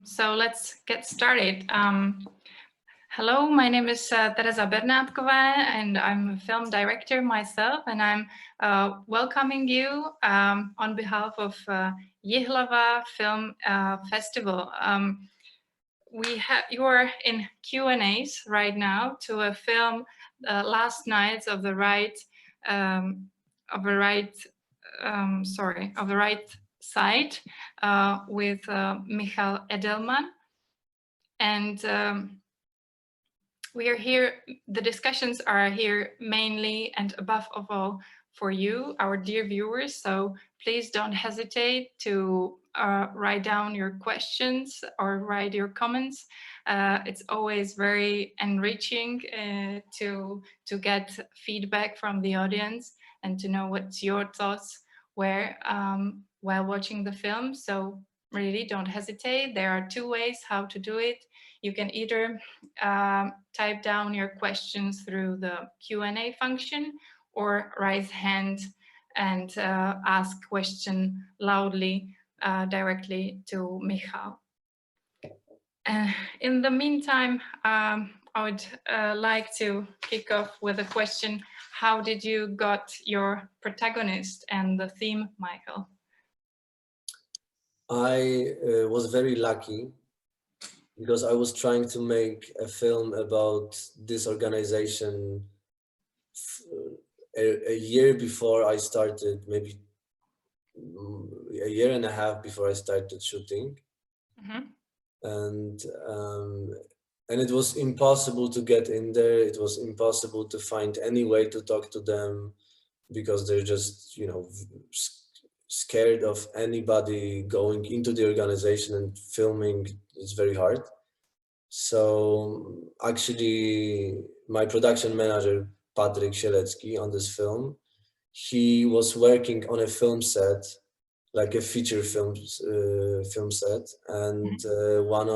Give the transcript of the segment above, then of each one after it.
So let's get started. Hello, my name is Tereza Bernátková, and I'm a film director myself, and I'm welcoming you on behalf of 24th Ji.hlava Film Festival. You are in Q&As right now to a film, Last Nights of the Right of the Right Side with Michal Edelman. And we are here, the discussions are here mainly and above all for you, our dear viewers. So please don't hesitate to write down your questions or write your comments. It's always very enriching to get feedback from the audience and to know what your thoughts were while watching the film. So really don't hesitate. There are two ways how to do it. You can either type down your questions through the Q&A function or raise hand and ask question loudly directly to Michal. In the meantime, I would like to kick off with a question. How did you got your protagonist and the theme, Michal? I was very lucky because I was trying to make a film about this organization a year before I started, maybe a year and a half before I started shooting. And it was impossible to get in there. It was impossible to find any way to talk to them because they're just, scared of anybody going into the organization and filming. It's very hard. So actually my production manager, Patryk Sielecki, on this film, he was working on a film set, like a feature film set, and one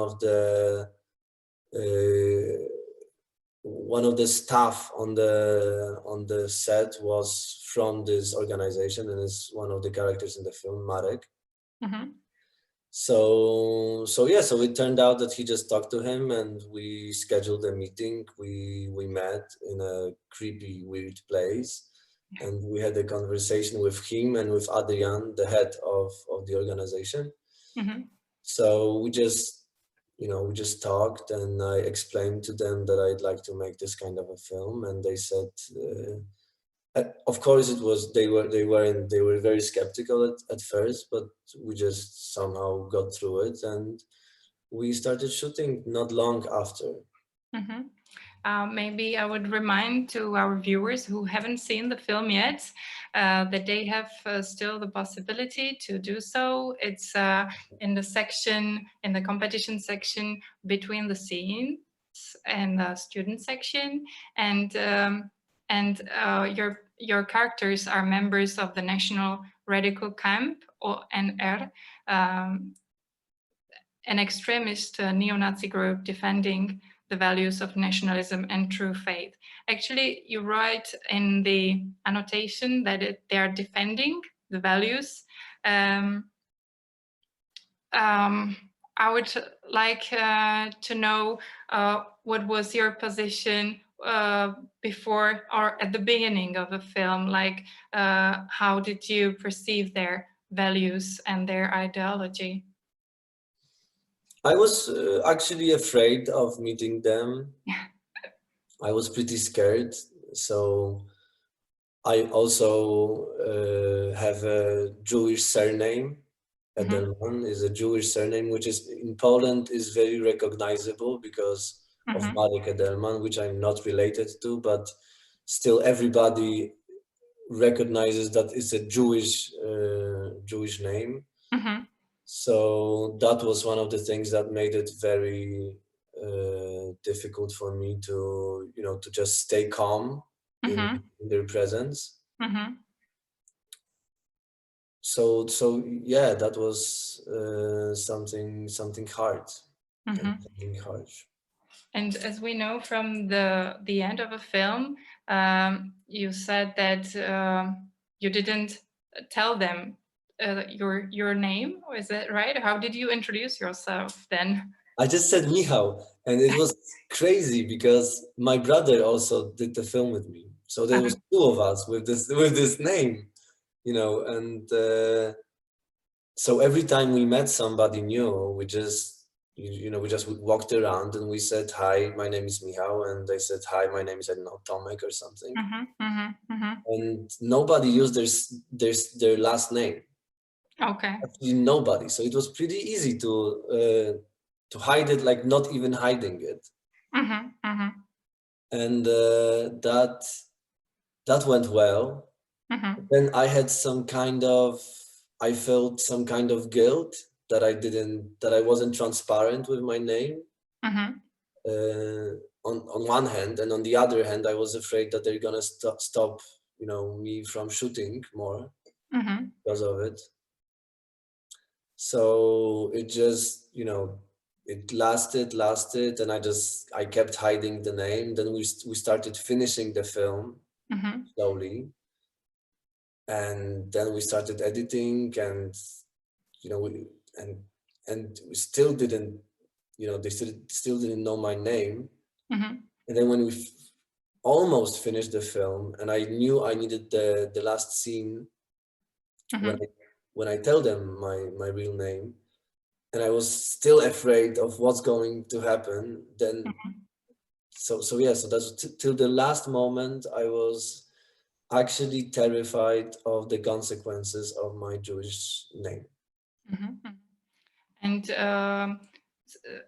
of the staff on the set was from this organization and is one of the characters in the film, Marek. So it turned out that he just talked to him and we scheduled a meeting. We met in a creepy, weird place. And we had a conversation with him and with Adrian, the head of the organization. So we just talked, and I explained to them that I'd like to make this kind of a film, and they said, of course, they were very skeptical at first, but we just somehow got through it, and we started shooting not long after. Maybe I would remind to our viewers who haven't seen the film yet that they have still the possibility to do so. It's in the competition section between the scenes and the student section, and your characters are members of the National Radical Camp, or NR, an extremist neo-Nazi group defending the values of nationalism and true faith. Actually, you write in the annotation that they are defending the values. I would like to know what was your position before or at the beginning of the film, like how did you perceive their values and their ideology? I was actually afraid of meeting them. I was pretty scared. So I also have a Jewish surname. Edelman is a Jewish surname, which is in Poland is very recognizable because of Marek Edelman, which I'm not related to, but still everybody recognizes that it's a Jewish name. So that was one of the things that made it very difficult for me to, to just stay calm in their presence. So yeah, that was something hard, something harsh. And as we know from the end of the film, you said that you didn't tell them your name. Is that right? How did you introduce yourself then? I just said Michal, and it was crazy because my brother also did the film with me. So there was two of us with this name, you know, and so every time we met somebody new, we just we just walked around and we said, "Hi, my name is Michal," and they said, "Hi, my name is, I don't know, Tomek or something." And nobody used their last name. Okay. Actually, nobody. So it was pretty easy to hide it, like not even hiding it. And that went well. Then I had I felt some kind of guilt that I wasn't transparent with my name. On one hand, and on the other hand, I was afraid that they're gonna stop me from shooting more because of it. So it just it lasted, and I kept hiding the name. Then we started finishing the film slowly, and then we started editing, and we still didn't, they still didn't know my name. And then when we almost finished the film, and I knew I needed the last scene, when I tell them my real name, and I was still afraid of what's going to happen, then so that's till the last moment I was actually terrified of the consequences of my Jewish name. And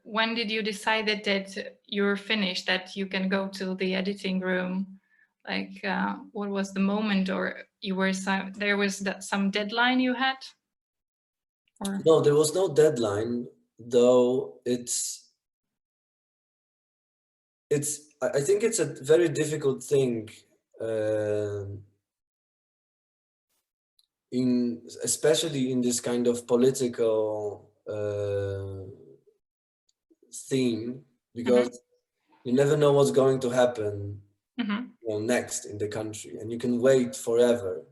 when did you decide that you're finished, that you can go to the editing room? Like, what was the moment, or there was some deadline you had? Or? No, there was no deadline, though. I think it's a very difficult thing, especially in this kind of political theme, because you never know what's going to happen next in the country, and you can wait forever.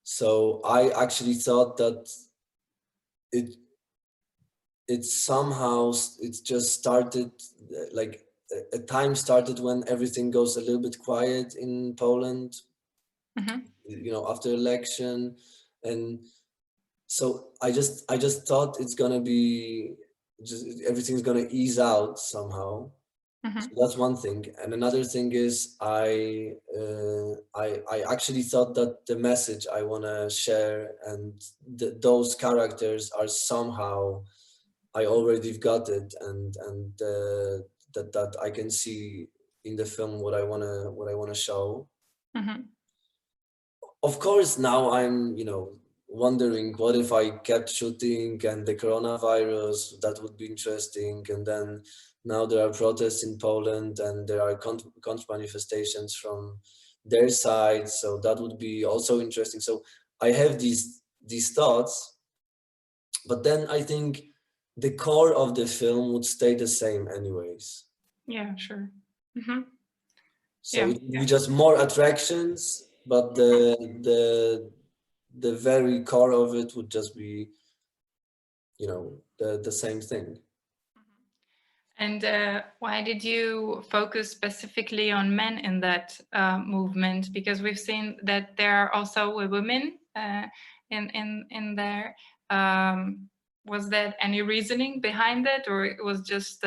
So I actually thought that it just started, like a time started when everything goes a little bit quiet in Poland, after election. And so I just thought it's gonna be everything's gonna ease out somehow. So that's one thing. And another thing is I actually thought that the message I want to share and those characters are somehow, I already got it, and that I can see in the film what I wanna show. Of course, now I'm wondering, what if I kept shooting and the coronavirus, that would be interesting. And then now there are protests in Poland, and there are counter manifestations from their side, so that would be also interesting. So I have these thoughts, but then I think the core of the film would stay the same anyways. Yeah, sure. So it would be just more attractions, but the very core of it would just be, the same thing. And why did you focus specifically on men in that movement? Because we've seen that there are also women in there. Was there any reasoning behind it, or it was just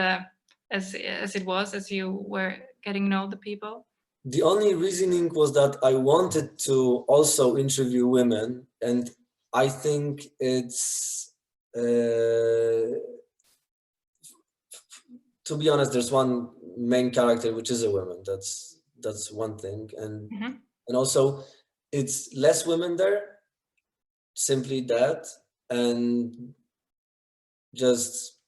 as it was as you were getting to know the people? The only reasoning was that I wanted to also interview women, and I think it's to be honest, there's one main character which is a woman. That's one thing, and also it's less women there, simply that. And just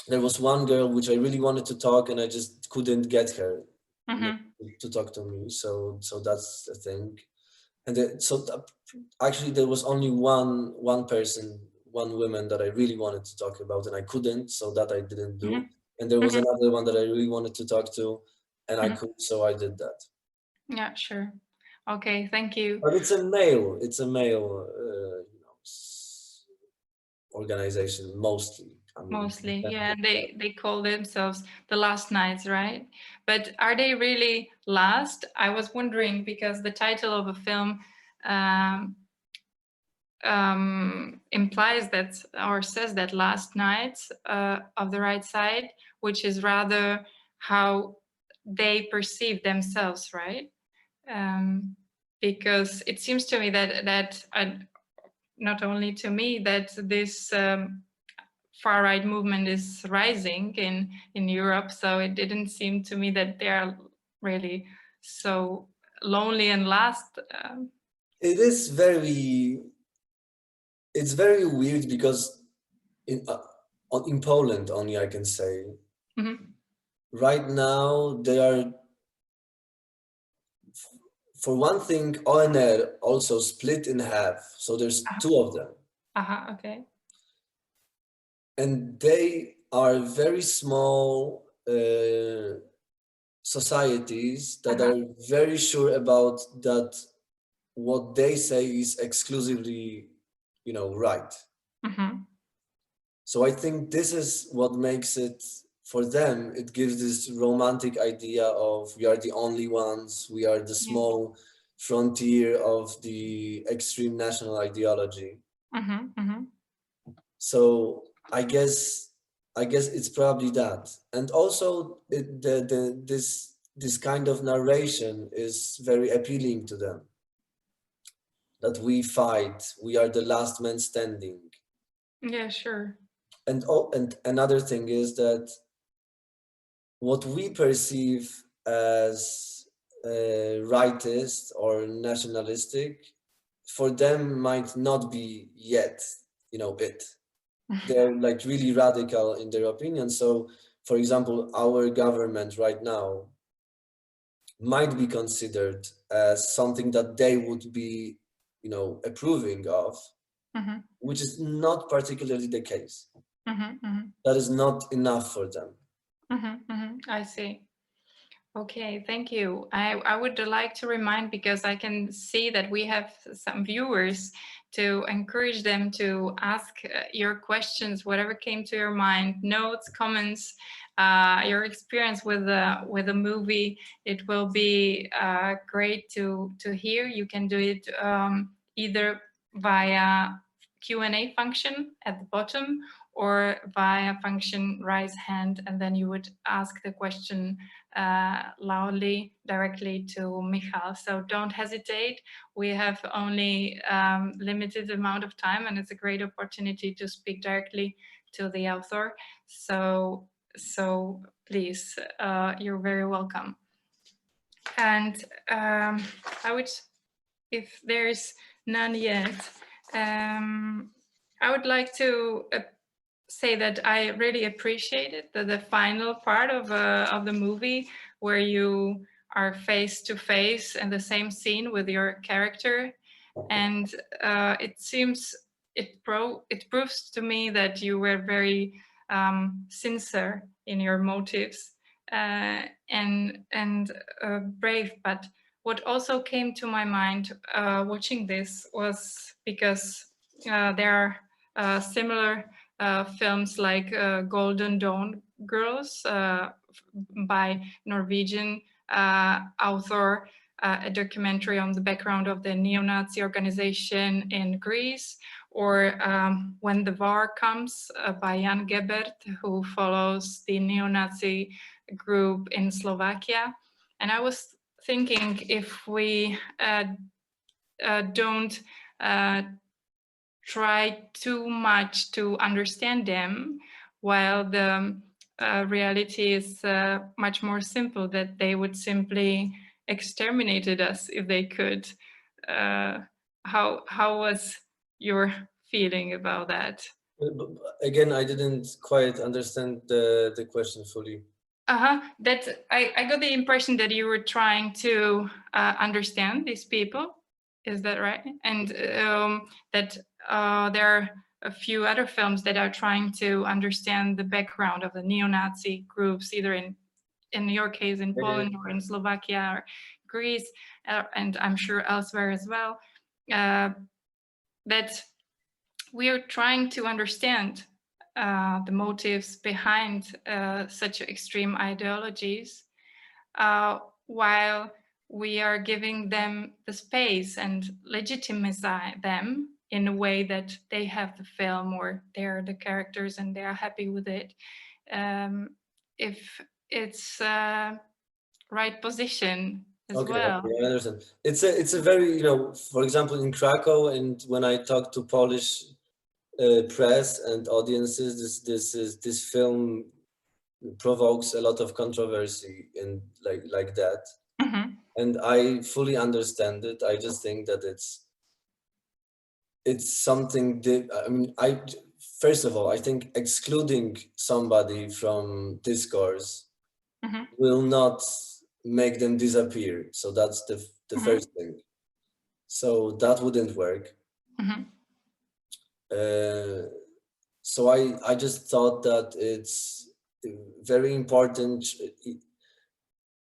there was one girl which I really wanted to talk, and I just couldn't get her to talk to me. So that's the thing. And actually there was only one woman that I really wanted to talk about, and I couldn't, so that I didn't do. And there was another one that I really wanted to talk to, and I could, so I did that. Yeah, sure. Okay, thank you. But it's a male organization mostly. I mean, Mostly, yeah. They call themselves the Last Knights, right? But are they really last? I was wondering because the title of a film implies that, or says that, Last Knights of the Right Side, which is rather how they perceive themselves, right? Because it seems to me that not only to me, that this far-right movement is rising in Europe. So it didn't seem to me that they are really so lonely and last. It is very, it's very weird because in Poland only, I can say, right now they are, for one thing, ONR also split in half. So there's two of them. Okay. And they are very small societies that are very sure about that what they say is exclusively, right. So I think this is what makes it, for them, it gives this romantic idea of we are the only ones, we are the small frontier of the extreme national ideology. So I guess it's probably that. And also this kind of narration is very appealing to them. That we fight, we are the last man standing. Yeah, sure. And another thing is that what we perceive as rightist or nationalistic, for them might not be yet, it. They're like really radical in their opinion. So, for example, our government right now might be considered as something that they would be, approving of, which is not particularly the case. That is not enough for them. I see. Okay, thank you. I would like to remind, because I can see that we have some viewers, to encourage them to ask your questions, whatever came to your mind, notes, comments, your experience with the movie. It will be great to hear. You can do it either via Q&A function at the bottom, or via function raise hand, and then you would ask the question loudly directly to Michal. So don't hesitate. We have only limited amount of time, and it's a great opportunity to speak directly to the author. So please, you're very welcome. And I would, if there's none yet, I would like to say that I really appreciated the final part of the movie, where you are face to face in the same scene with your character, and it seems it proves to me that you were very sincere in your motives, and brave. But what also came to my mind watching this was, because there are similar films like Golden Dawn Girls by Norwegian author, a documentary on the background of the neo-Nazi organization in Greece, or When the War Comes by Jan Gebert, who follows the neo-Nazi group in Slovakia. And I was thinking, if we don't try too much to understand them, while the reality is much more simple, that they would simply exterminated us if they could. How was your feeling about that? Again, I didn't quite understand the question fully. That I got the impression that you were trying to understand these people. Is that right? And that there are a few other films that are trying to understand the background of the neo-Nazi groups, either in your case in Poland or in Slovakia or Greece, and I'm sure elsewhere as well, that we are trying to understand the motives behind such extreme ideologies, while we are giving them the space and legitimize them in a way that they have the film, or they're the characters and they are happy with it. If it's right position as well. Okay, I understand. It's a very, for example, in Krakow, and when I talk to Polish press and audiences, this film provokes a lot of controversy and like that. And I fully understand it. I just think that it's something that, I mean, first of all, I think excluding somebody from discourse will not make them disappear. So that's the first thing. So that wouldn't work. So I just thought that it's very important,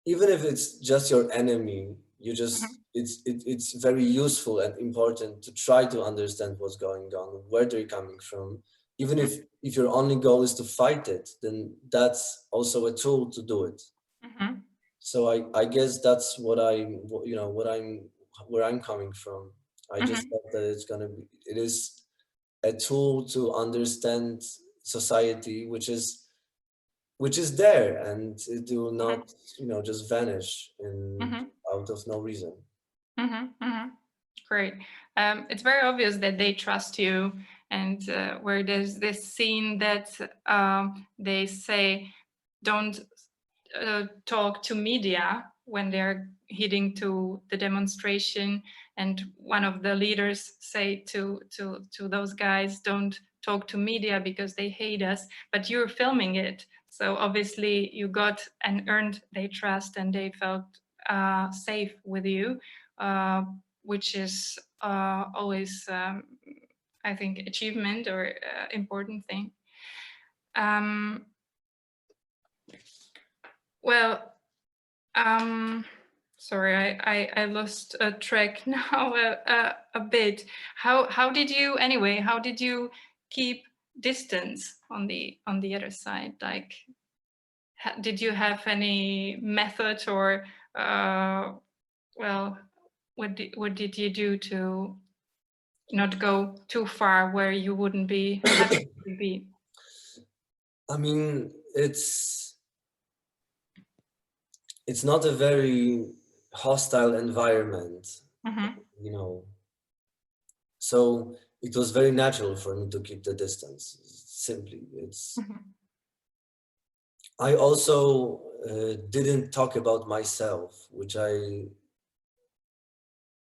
even if it's just your enemy, you just it's very useful and important to try to understand what's going on, where they're coming from. Even if your only goal is to fight it, then that's also a tool to do it. So I guess that's where I'm coming from. I just thought that it is a tool to understand society, which is there, and it will not, just vanish out of no reason. Great. It's very obvious that they trust you, and where there's this scene that they say, don't talk to media when they're heading to the demonstration, and one of the leaders say to those guys, don't talk to media because they hate us, but you're filming it, so obviously you got and earned their trust, and they felt safe with you, which is always I think achievement or important thing. Well, sorry, I lost a track now a bit. How did you keep distance on the other side? Like, did you have any method, or well, what did you do to not go too far where you wouldn't be happy to be? I mean, it's not a very hostile environment, so it was very natural for me to keep the distance. Simply, I also didn't talk about myself, which I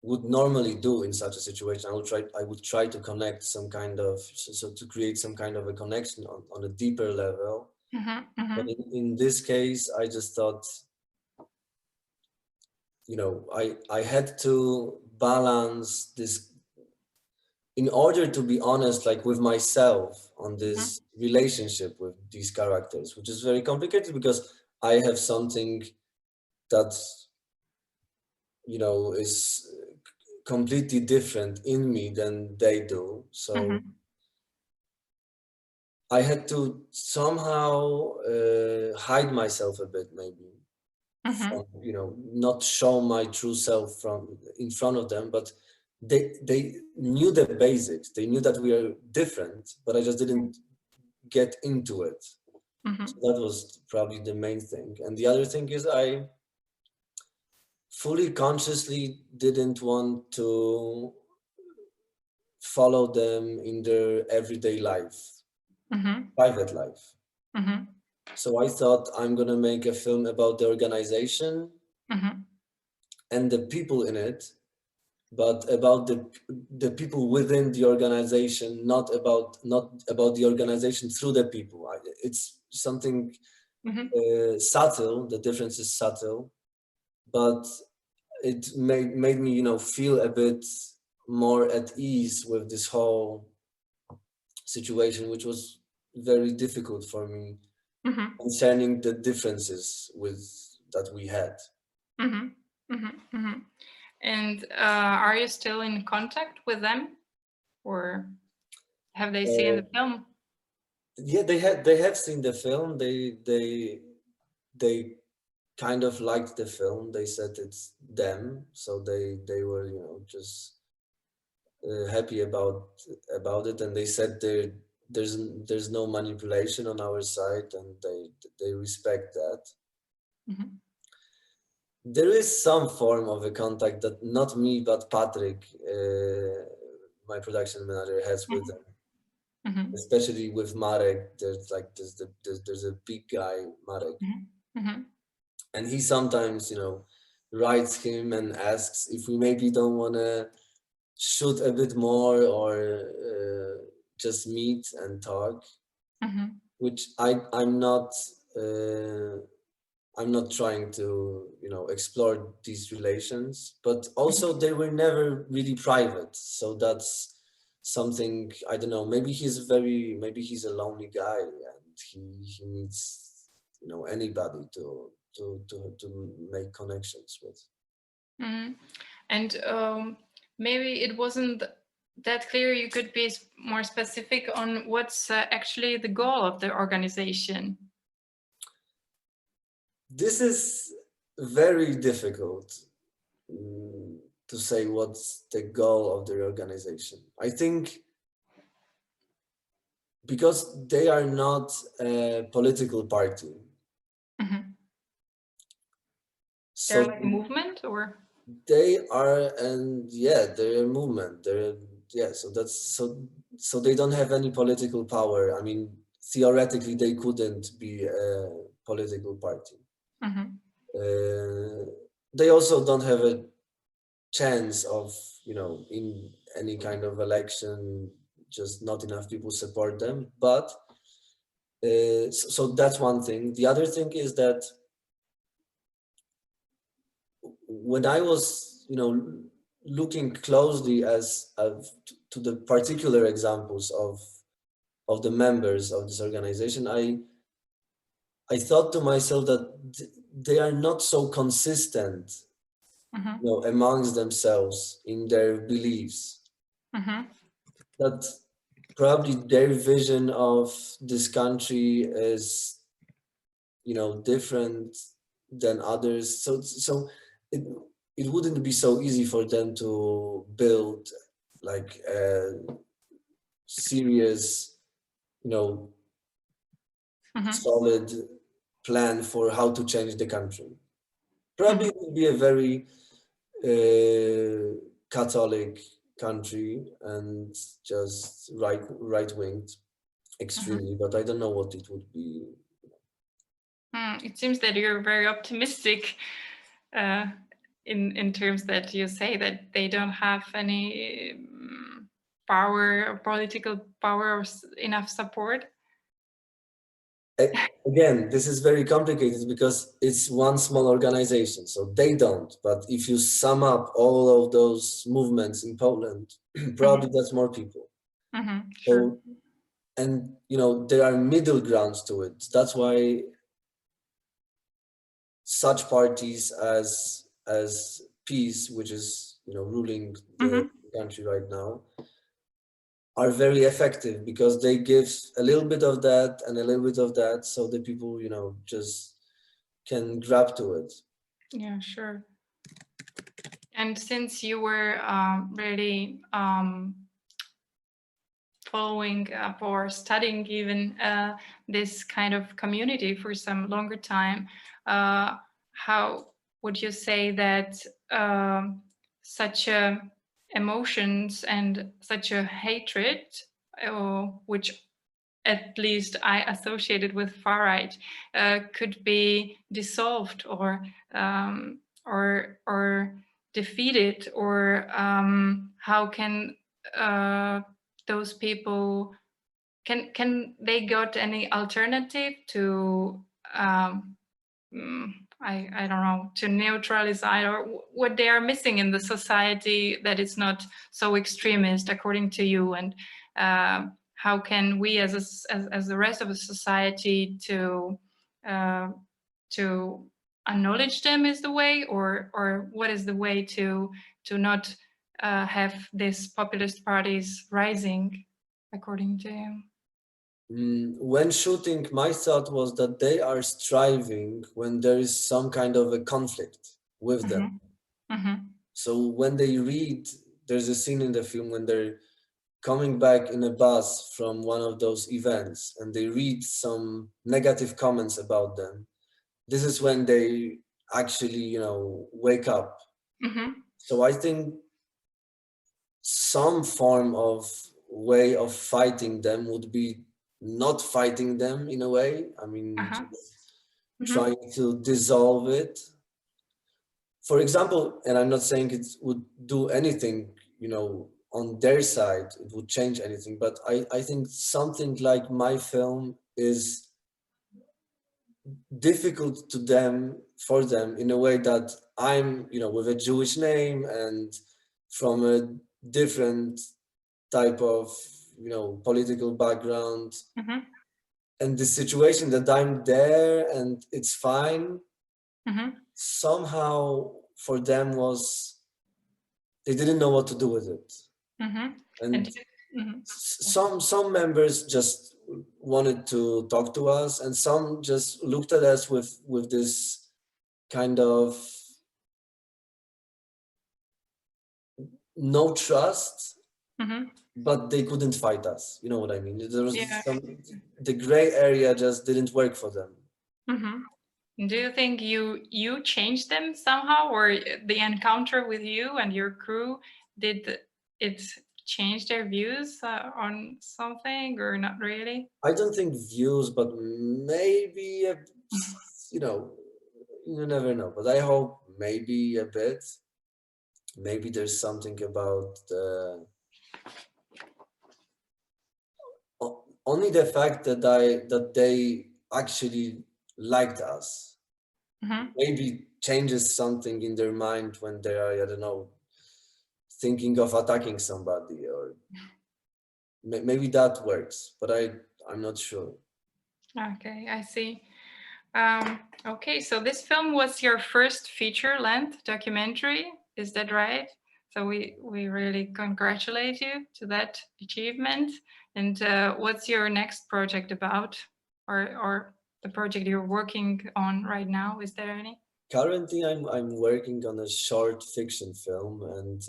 would normally do in such a situation. I would try to connect some kind of, so to create some kind of a connection on a deeper level. But in this case, I just thought, I had to balance this in order to be honest, like with myself on this relationship with these characters, which is very complicated because I have something that, is completely different in me than they do. So I had to somehow hide myself a bit, maybe. From, not show my true self in front of them, but they knew the basics. They knew that we are different, but I just didn't get into it. So that was probably the main thing. And the other thing is I fully consciously didn't want to follow them in their everyday life, private life. So I thought, I'm gonna make a film about the organization and the people in it, but about the people within the organization, not about the organization through the people. It's something subtle. The difference is subtle, but it made me, feel a bit more at ease with this whole situation, which was very difficult for me, concerning the differences that we had. And are you still in contact with them, or have they seen the film? Yeah, they have seen the film. They kind of liked the film. They said it's them, so they were, you know, just happy about it, and they said there's no manipulation on our side, and they respect that. There is some form of a contact that not me but Patrick, my production manager, has with them. Especially with Marek. There's like there's a big guy, Marek, and he sometimes, you know, writes him and asks if we maybe don't want to shoot a bit more, or just meet and talk, which I'm not trying to, you know, explore these relations, but also they were never really private, so that's something. I don't know, maybe he's a lonely guy, and he needs, you know, anybody to make connections with. And maybe it wasn't that clear. You could be more specific on what's actually the goal of the organization. This is very difficult to say what's the goal of the organization. I think because they are not a political party. So they're like a movement, or they are, and yeah, they're a movement. So they don't have any political power. I mean, theoretically, they couldn't be a political party. They also don't have a chance of, you know, in any kind of election. Just not enough people support them. But so that's one thing. The other thing is that when I was, you know, looking closely to the particular examples of the members of this organization, I thought to myself that they are not so consistent, you know, amongst themselves in their beliefs. That probably their vision of this country is, you know, different than others. So it wouldn't be so easy for them to build like a serious, you know, solid plan for how to change the country. Probably it would be a very Catholic country and just right-winged extremely, but I don't know what it would be. It seems that you're very optimistic in terms that you say that they don't have any power or political power or enough support. Again, this is very complicated because it's one small organization, so they don't. But if you sum up all of those movements in Poland, probably that's more people. Sure. So, and you know, there are middle grounds to it. That's why such parties as PiS, which is, you know, ruling the country right now, are very effective because they give a little bit of that and a little bit of that, so the people, you know, just can grab to it. Yeah, sure. And since you were really following up or studying even this kind of community for some longer time, how would you say that such emotions and such a hatred, which at least I associated with far right, could be dissolved or defeated, or how can those people, can they got any alternative to I don't know, to neutralize or what they are missing in the society that is not so extremist according to you, and how can we as the rest of the society to acknowledge them is the way, or what is the way to not have these populist parties rising, according to you? When shooting, my thought was that they are striving when there is some kind of a conflict with them. So when they read, there's a scene in the film when they're coming back in a bus from one of those events and they read some negative comments about them. This is when they actually, wake up. So I think some form of way of fighting them would be not fighting them in a way. I mean, trying to dissolve it. For example, and I'm not saying it would do anything, on their side, it would change anything, but I think something like my film is difficult to them, for them, in a way that I'm, with a Jewish name and from a different type of, political background. And the situation that I'm there and it's fine, somehow for them was, they didn't know what to do with it. And some members just wanted to talk to us, and some just looked at us with this kind of no trust, but they couldn't fight us. You know what I mean? There was the gray area just didn't work for them. Do you think you changed them somehow, or the encounter with you and your crew, did it change their views on something, or not really? I don't think views, but maybe, you never know. But I hope maybe a bit. Maybe there's something about only the fact that they actually liked us. Maybe changes something in their mind when they are, I don't know, thinking of attacking somebody, or maybe that works, but I'm not sure. Okay, I see. Okay, so this film was your first feature-length documentary, is that right? So we really congratulate you to that achievement. And what's your next project about, or the project you're working on right now? Is there any? Currently, I'm working on a short fiction film, and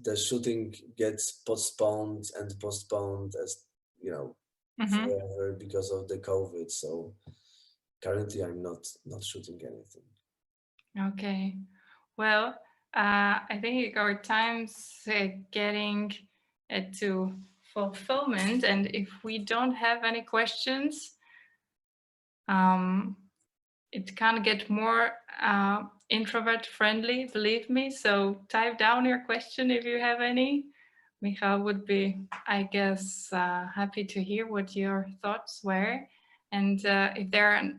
the shooting gets postponed and postponed, as forever, because of the COVID. So currently, I'm not shooting anything. Okay, well, I think our time's getting to fulfillment, and if we don't have any questions, it can't get more introvert friendly, believe me. So type down your question if you have any. Michal would be, I guess, happy to hear what your thoughts were. And if there are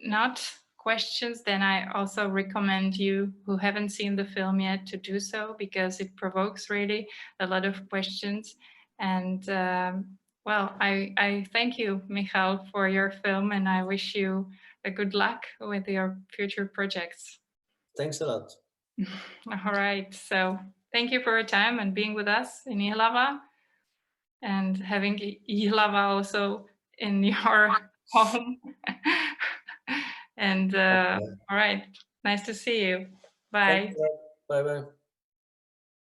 not questions, then I also recommend you who haven't seen the film yet to do so, because it provokes really a lot of questions. And well, I thank you, Michal, for your film, and I wish you a good luck with your future projects. Thanks a lot. All right, so thank you for your time and being with us in Jihlava, and having Jihlava also in your home. And all right, nice to see you. Bye. Bye bye.